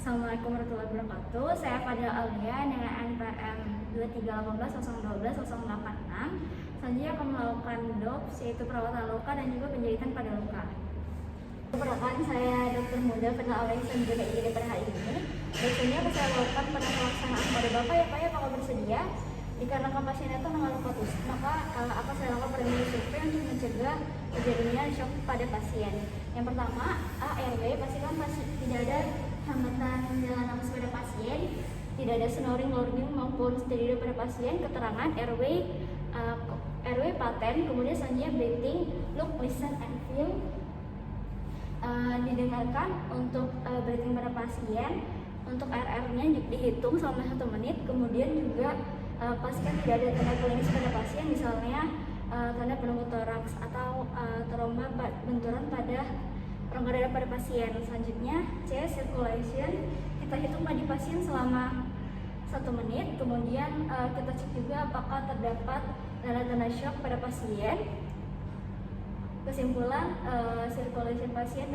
Assalamualaikum warahmatullahi wabarakatuh. Saya Fadila Aulia dengan NPM 231808086. Selanjutnya akan melakukan DOPS, yaitu perawatan luka dan juga penjahitan pada luka. Perkenalkan, saya Dr. Muda Fadila Aulia juga IGD pada hari ini. Biasanya akan saya lakukan pada pelaksanaan pada Bapak ya Pak ya, apakah bersedia? Dikarenakan pasien itu mengalami luka tusuk, maka akan saya lakukan preliminary survey untuk mencegah terjadinya shock pada pasien. Yang pertama, ARW, pastikan tidak ada hambatan jalan nafas pada pasien, tidak ada snoring, lorging maupun stereo pada pasien. Keterangan RW paten, kemudian selanjutnya breathing, look, listen, and feel. Didengarkan untuk breathing pada pasien, untuk RR-nya dihitung selama 1 menit, kemudian juga pastikan tidak ada tanda klinis pada pasien, misalnya tanda pneumotoraks atau trauma benturan pada rongga dada pada pasien. Selanjutnya C, circulation, kita hitung pada pasien selama 1 menit, kemudian kita cek juga apakah terdapat tanda-tanda shock pada pasien. Kesimpulan, circulation pasien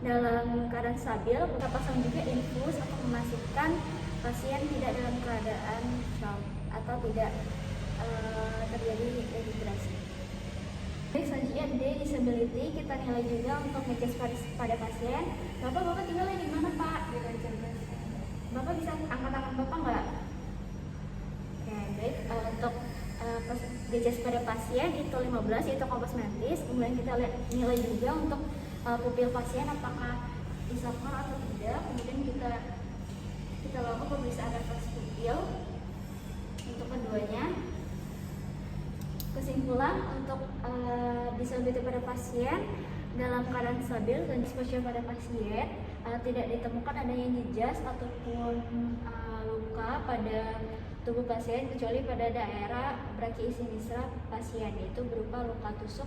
dalam keadaan stabil. Kita pasang juga infus untuk memastikan pasien tidak dalam keadaan shock atau tidak terjadi dehidrasi. Selanjutnya D, disability, kita nilai juga untuk ngecek pada pasien. Bapak tinggalnya di mana Pak? Di Rancabes. Bapak bisa angkat tangan Bapak nggak? Oke, baik. Untuk DCS pada pasien itu 15, yaitu kompos mentis. Kemudian kita nilai juga untuk pupil pasien apakah disokor atau tidak. Kemudian kita lakukan pemeriksaan refleks pupil untuk keduanya. Kesimpulan, untuk disability pada pasien dalam keadaan stabil dan disposisi pada pasien tidak ditemukan adanya jejas ataupun luka pada tubuh pasien kecuali pada daerah brachii-sinistra pasien, yaitu berupa luka tusuk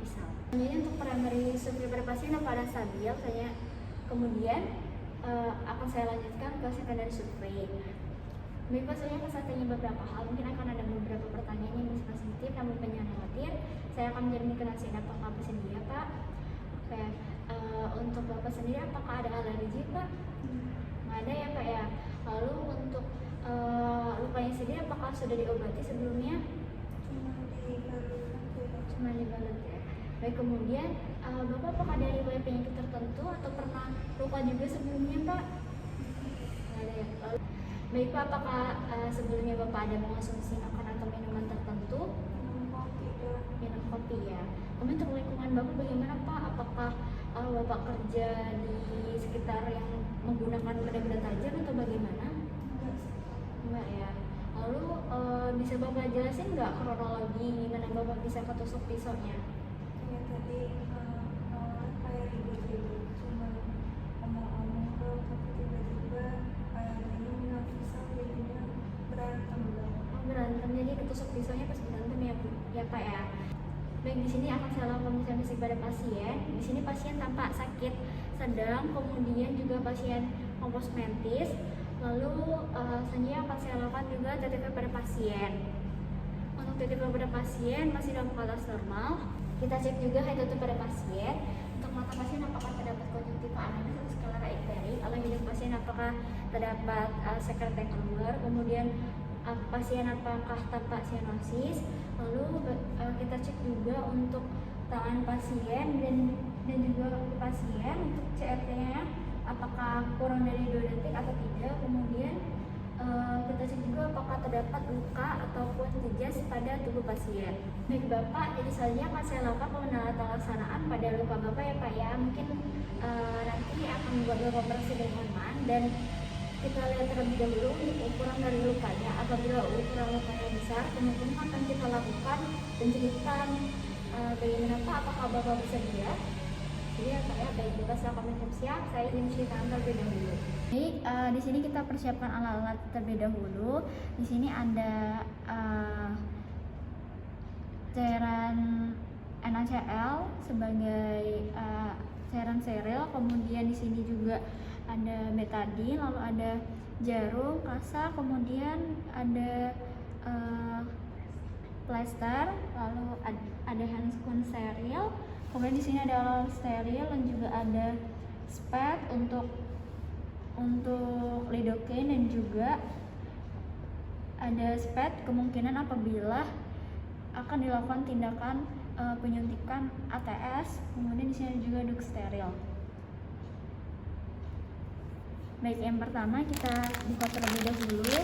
pisau. Kemudian untuk primary survey pada pasien dalam keadaan stabil, kemudian akan saya lanjutkan ke secondary survey. Baik Pak, saya akan tanya beberapa hal, mungkin akan ada beberapa pertanyaan yang masih sensitif, namun jangan khawatir, saya akan menjamin nasihat apakah bersedia Pak. Oke, untuk Bapak sendiri apakah ada alergi Pak? Nggak ada ya Pak ya. Lalu untuk lukanya sendiri apakah sudah diobati sebelumnya? Cuma dibalut ya. Baik, kemudian Bapak apakah ada riwayat penyakit tertentu atau pernah luka juga sebelumnya Pak? Nggak ada ya. Lalu, baik Pak, apakah sebelumnya Bapak ada mengonsumsi makanan atau minuman tertentu? Minum kopi ya. Kemudian untuk lingkungan Bapak bagaimana Pak? Apakah Bapak kerja di sekitar yang menggunakan benda-benda tajam atau bagaimana? Enggak ya. Lalu bisa Bapak jelasin nggak kronologi gimana Bapak bisa ketusuk pisaunya? Ya tadi kayak ribut-ribut, cuma omong-omong doang, tapi tiba-tiba kayaknya minum pisau jadinya berantem. Berantem, jadi ketusuk pisaunya pas berantem ya Pak ya. Baik, di sini akan saya lakukan pemeriksaan fisik pada pasien. Di sini pasien tampak sakit sedang, kemudian juga pasien kompos mentis. Lalu selanjutnya akan saya lakukan juga TTP pada pasien. Untuk TTP pada pasien masih dalam batas normal. Kita cek juga HTT pada pasien. Untuk mata pasien apakah terdapat konjungtiva analis atau sklera icteri. Kalau hidung pasien apakah terdapat sekreta yang keluar. Kemudian pasien apakah tampak sianosis. Lalu kita cek juga untuk tangan pasien dan juga kaki pasien untuk CRT-nya apakah kurang dari 2 detik atau tidak. Kemudian kita cek juga apakah terdapat luka ataupun jejas pada tubuh pasien. Baik Bapak, jadi selanjutnya akan saya lakukan pelaksanaan pada luka Bapak ya Pak ya. Mungkin nanti akan membuat Bapak operasi dengan aman, dan kita lihat terlebih dahulu untuk ukuran dari lukanya. Apabila ukuran lukanya besar, kemungkinan akan kita lakukan penjelitan. Bagaimana Pak, apakah Bapak bersedia? Jadi ya Pak ya, baik Bapak setelah kami siap, saya ingin ceritakan terlebih dahulu. Baik, di sini kita persiapkan alat-alat terlebih dahulu. Di sini ada cairan NaCl sebagai cairan steril, kemudian di sini juga ada betadine, lalu ada jarum, kasa, kemudian ada plester, lalu ada handscoon steril, kemudian di sini ada alat steril dan juga ada spat untuk untuk lidocaine dan juga ada SPED kemungkinan apabila akan dilakukan tindakan penyuntikan ATS, kemudian di sini juga dexteril. Baik, yang pertama kita buka terlebih dahulu.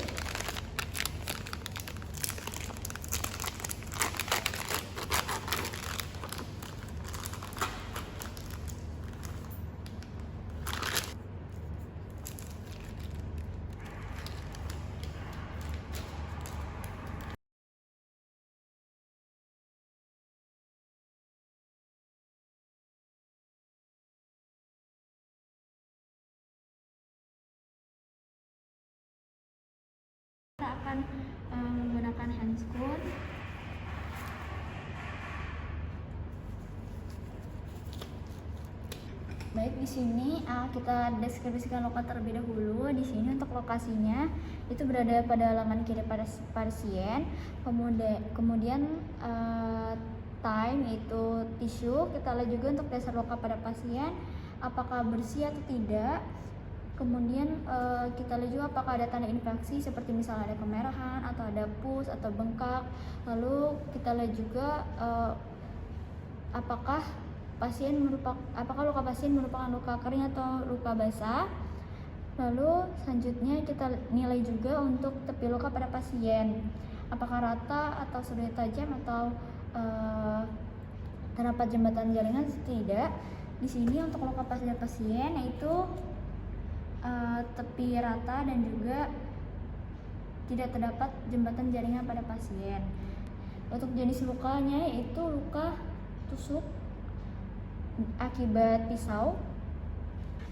Kita akan menggunakan handscoon. Baik, di sini kita deskripsikan luka terlebih dahulu. Di sini untuk lokasinya itu berada pada lengan kiri pada pasien. Kemudian time itu tisu. Kita lihat juga untuk dasar luka pada pasien apakah bersih atau tidak. Kemudian kita lihat juga apakah ada tanda infeksi seperti misalnya ada kemerahan atau ada pus atau bengkak. Lalu kita lihat juga apakah luka pasien merupakan luka kering atau luka basah. Lalu selanjutnya kita nilai juga untuk tepi luka pada pasien, apakah rata atau sudah tajam atau terdapat jembatan jaringan tidak. Di sini untuk luka pada pasien yaitu tepi rata dan juga tidak terdapat jembatan jaringan pada pasien. Untuk jenis lukanya yaitu luka tusuk akibat pisau.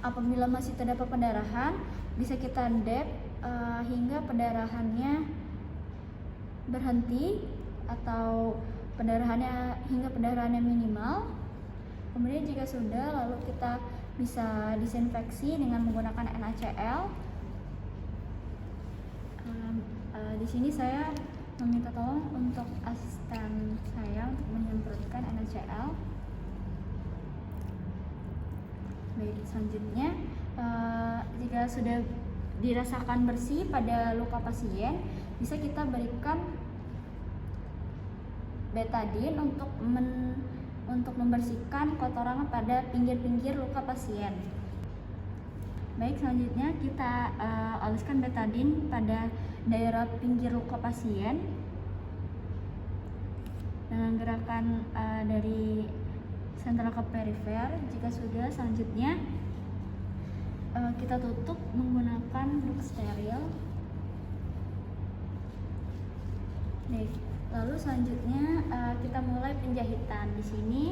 Apabila masih terdapat pendarahan, bisa kita dep hingga pendarahannya berhenti atau hingga pendarahannya minimal. Kemudian jika sudah, lalu kita bisa disinfeksi dengan menggunakan NaCl. Di sini saya meminta tolong untuk asisten saya untuk menyemprotkan NaCl. Baik, selanjutnya jika sudah dirasakan bersih pada luka pasien, bisa kita berikan betadine untuk membersihkan kotoran pada pinggir-pinggir luka pasien. Baik, selanjutnya kita oleskan betadine pada daerah pinggir luka pasien dengan gerakan dari sentral ke perifer. Jika sudah, selanjutnya kita tutup menggunakan dexteril. Baik, lalu selanjutnya kita mulai penjahitan. Di sini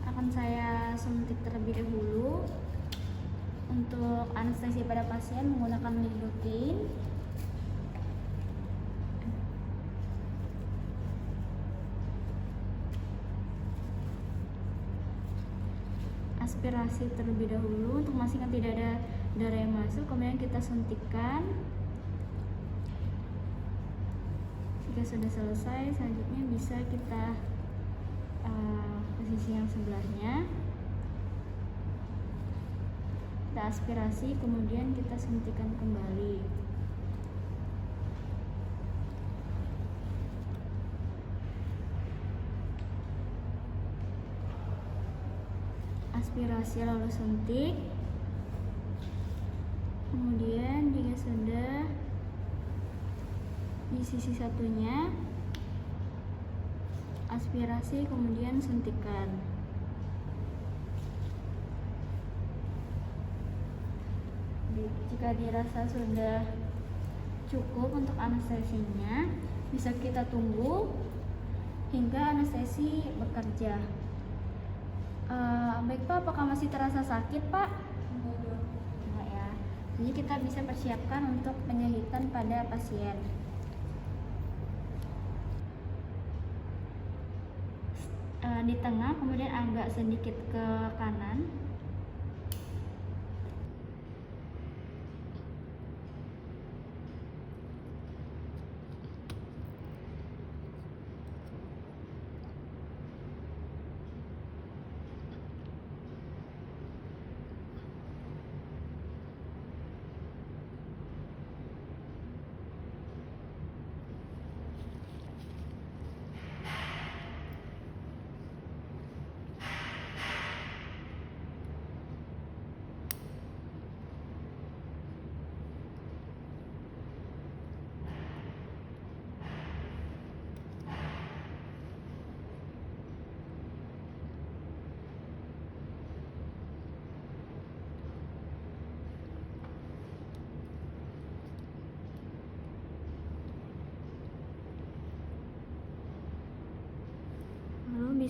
akan saya suntik terlebih dahulu. Untuk anestesi pada pasien menggunakan lidocaine. Aspirasi terlebih dahulu untuk memastikan tidak ada darah yang masuk, kemudian kita suntikkan. Jika sudah selesai, selanjutnya bisa kita posisi yang sebelahnya. Kita aspirasi, kemudian kita suntikan kembali. Aspirasi lalu suntik. Kemudian jika sudah, di sisi satunya aspirasi kemudian suntikan. Jika dirasa sudah cukup untuk anestesinya, bisa kita tunggu hingga anestesi bekerja. Baik Pak, apakah masih terasa sakit Pak? Enggak ya. Jadi kita bisa persiapkan untuk penjahitan pada pasien. Di tengah, kemudian agak sedikit ke kanan.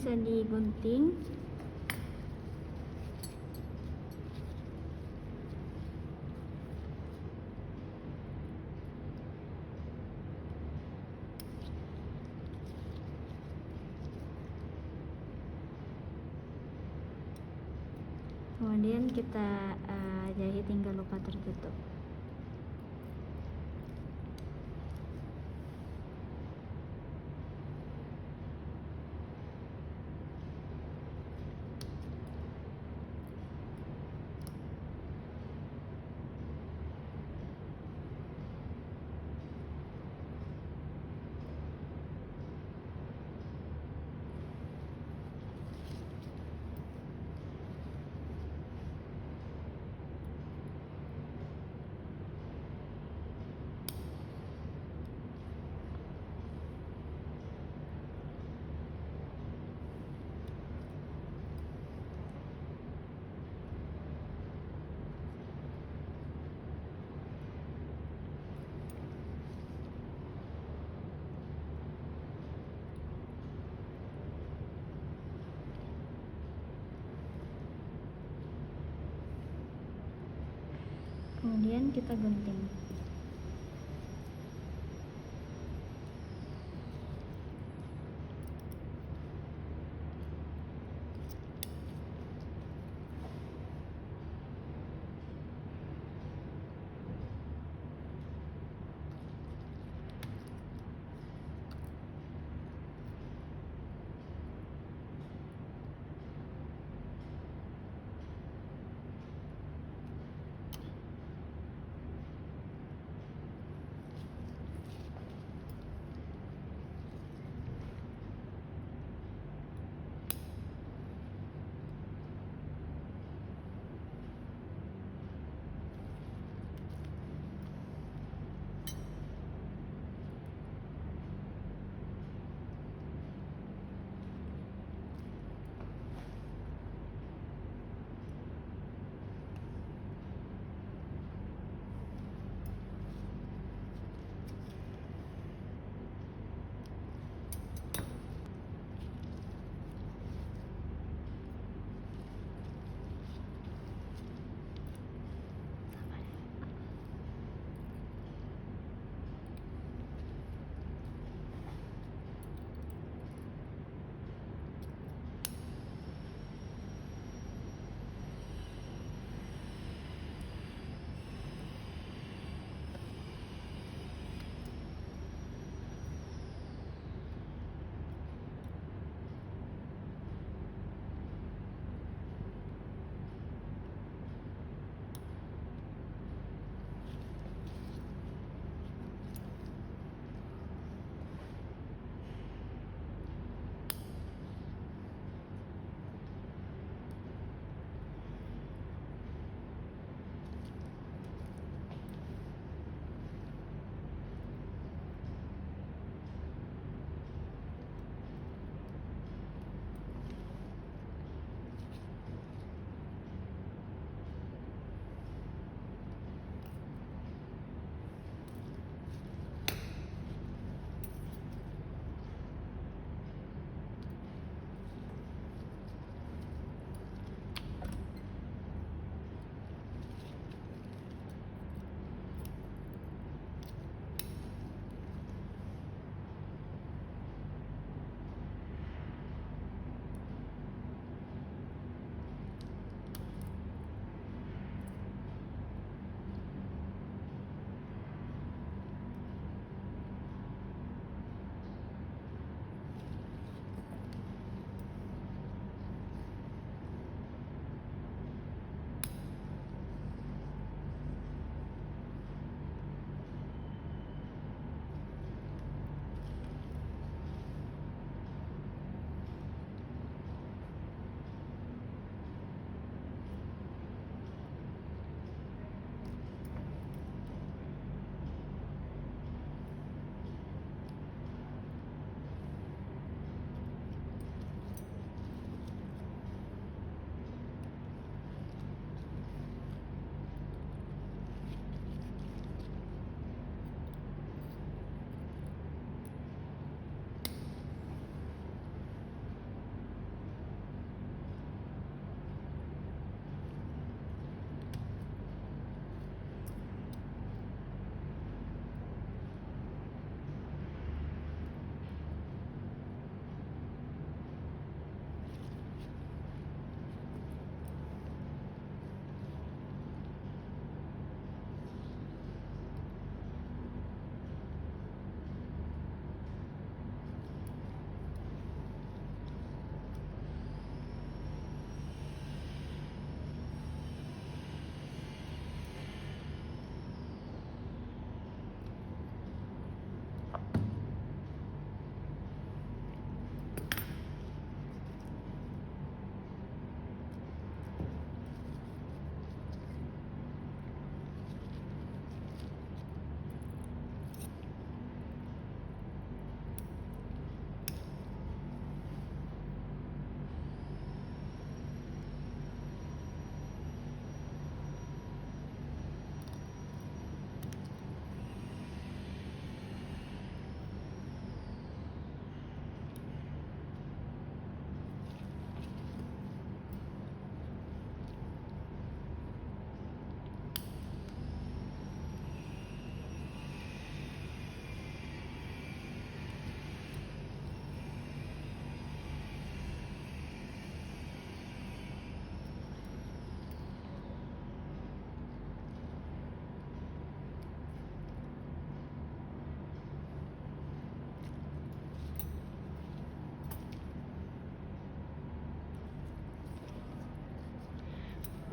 bisa digunting. Kemudian kita jahit hingga luka tertutup. Kemudian kita gunting.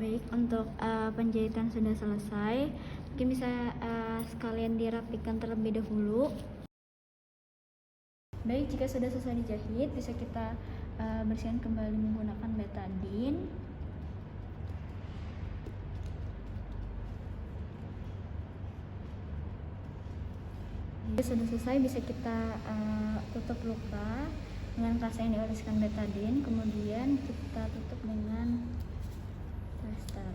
Baik, untuk penjahitan sudah selesai. Mungkin bisa sekalian dirapikan terlebih dahulu. Baik, jika sudah selesai dijahit, bisa kita bersihkan kembali menggunakan betadine. Jika sudah selesai, bisa kita tutup luka dengan kasa yang dioleskan betadine, kemudian kita tutup dengan plaster.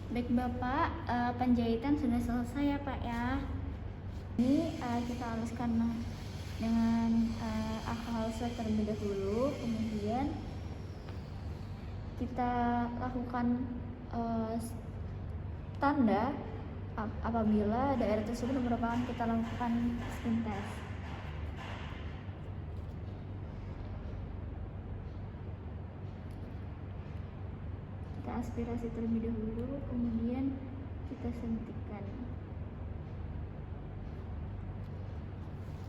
Baik Bapak, penjahitan sudah selesai ya Pak ya. Ini kita haluskan dengan alkohol swab terlebih dahulu, kemudian kita lakukan tanda apabila daerah tersebut merupakan kita lakukan skin test. Kita aspirasi terlebih dahulu, kemudian kita suntikan.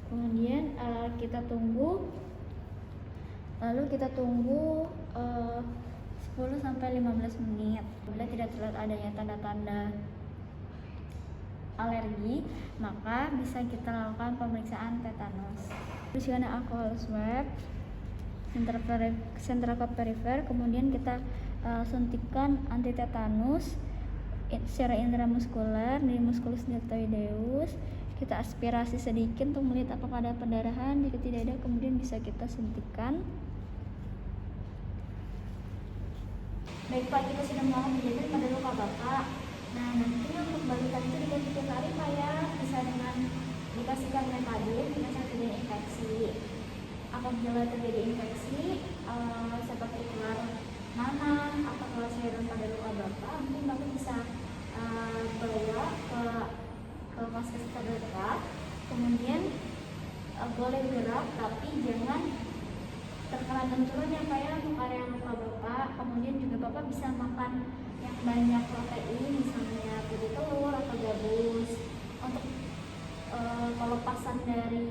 Kemudian kita tunggu, lalu kita tunggu 10-15 menit. Bila tidak terlihat adanya tanda-tanda alergi, maka bisa kita lakukan pemeriksaan tetanus. Bersihkan alkohol swab sentral ke perifer, kemudian kita suntikan anti tetanus secara intramuskuler di musculus deltoideus. Kita aspirasi sedikit untuk melihat apakah ada pendarahan. Jika tidak ada, kemudian bisa kita suntikan. Baik Pak, kita sudah melakukan penjahitan pada luka Bapak. Nah, nanti untuk balikan itu diganti tiap hari Pak ya, bisa dengan dikasihkan metadin jika terjadi infeksi. Apabila terjadi infeksi seperti ular nanah atau kelas hewan pada luka Bapak, mungkin Bapak bisa bawa ke vaskes terdekat. Kemudian boleh gerak, tapi jangan terkena benturan ya Pak ya untuk area luka Bapak. Kemudian juga Bapak bisa makan yang banyak protein, misalnya putih telur atau gabus. Untuk pelepasan dari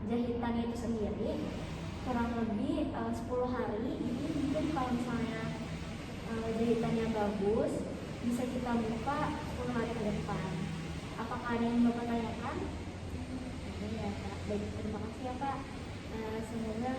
jahitannya itu sendiri kurang lebih 10 hari. Jadi mungkin kalau misalnya jahitannya bagus, bisa kita buka 10 hari ke depan. Apakah ada yang Bapak tanyakan? Ya, Pak. Baik, terima kasih ya Pak. Semoga